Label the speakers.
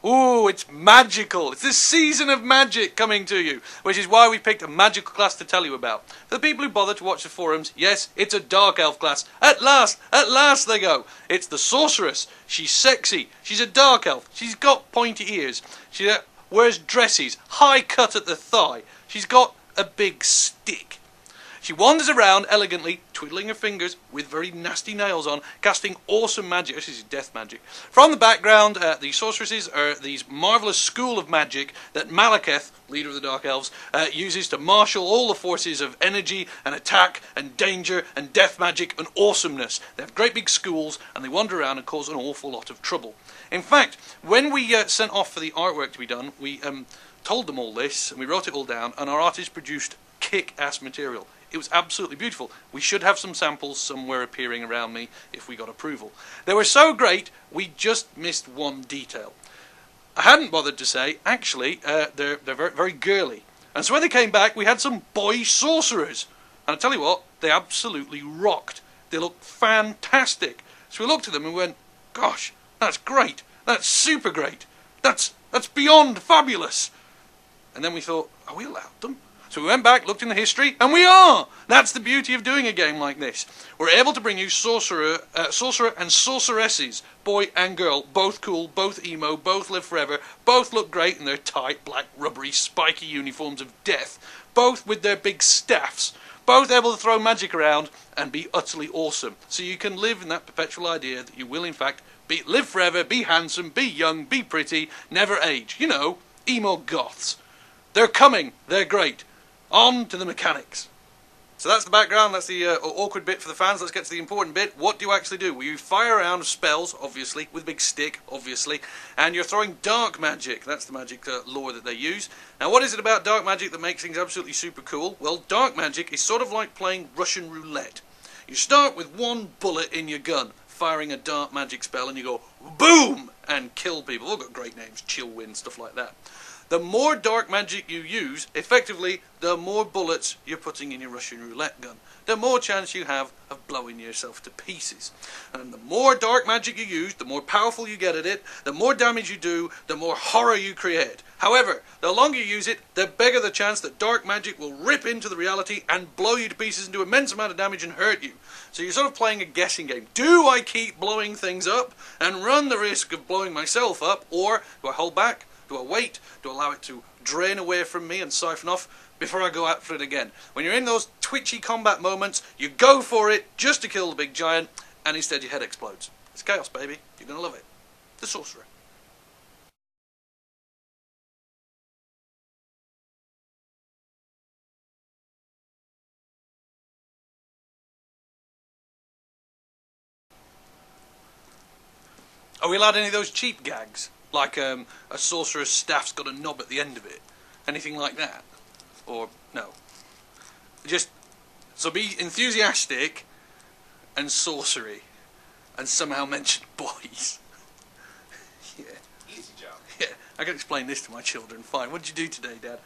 Speaker 1: Ooh, it's magical. It's the season of magic coming to you, which is why we picked a magical class to tell you about. For the people who bother to watch the forums, yes, it's a dark elf class. At last they go. It's the Sorceress. She's sexy. She's a dark elf. She's got pointy ears. She wears dresses, high cut at the thigh. She's got a big stick. She wanders around elegantly, twiddling her fingers with very nasty nails on, casting awesome magic. This is death magic. From the background, the sorceresses are these marvellous school of magic that Malekith, leader of the Dark Elves, uses to marshal all the forces of energy and attack and danger and death magic and awesomeness. They have great big schools and they wander around and cause an awful lot of trouble. In fact, when we sent off for the artwork to be done, we told them all this and we wrote it all down, and our artist produced kick-ass material. It was absolutely beautiful. We should have some samples somewhere appearing around me if we got approval. They were so great, we just missed one detail. I hadn't bothered to say, actually, they're very, very girly. And so when they came back, we had some boy sorcerers. And I tell you what, they absolutely rocked. They looked fantastic. So we looked at them and went, gosh, that's great. That's super great. That's beyond fabulous. And then we thought, are we allowed them? So we went back, looked in the history, and we are! That's the beauty of doing a game like this. We're able to bring you Sorcerer and Sorceresses, boy and girl, both cool, both emo, both live forever, both look great in their tight, black, rubbery, spiky uniforms of death, both with their big staffs, both able to throw magic around and be utterly awesome. So you can live in that perpetual idea that you will in fact live forever, be handsome, be young, be pretty, never age. You know, emo goths. They're coming, they're great. On to the mechanics. So that's the background, that's the awkward bit for the fans. Let's get to the important bit. What do you actually do? Well, you fire around spells, obviously, with a big stick, obviously, and you're throwing dark magic. That's the magic lore that they use. Now, what is it about dark magic that makes things absolutely super cool? Well, dark magic is sort of like playing Russian roulette. You start with one bullet in your gun, firing a dark magic spell, and you go, boom, and kill people. All got great names, Chillwind, stuff like that. The more dark magic you use, effectively, the more bullets you're putting in your Russian roulette gun. The more chance you have of blowing yourself to pieces. And the more dark magic you use, the more powerful you get at it, the more damage you do, the more horror you create. However, the longer you use it, the bigger the chance that dark magic will rip into the reality and blow you to pieces and do immense amount of damage and hurt you. So you're sort of playing a guessing game. Do I keep blowing things up and run the risk of blowing myself up, or do I hold back? Do I wait? Do I allow it to drain away from me and siphon off before I go out for it again? When you're in those twitchy combat moments, you go for it just to kill the big giant, and instead your head explodes. It's chaos, baby. You're going to love it. The Sorcerer. Are we allowed any of those cheap gags? Like a sorcerer's staff's got a knob at the end of it. Anything like that? Or, no. Just, so be enthusiastic and sorcery. And somehow mention boys. Yeah.
Speaker 2: Easy job.
Speaker 1: Yeah, I can explain this to my children. Fine. What did you do today, Dad?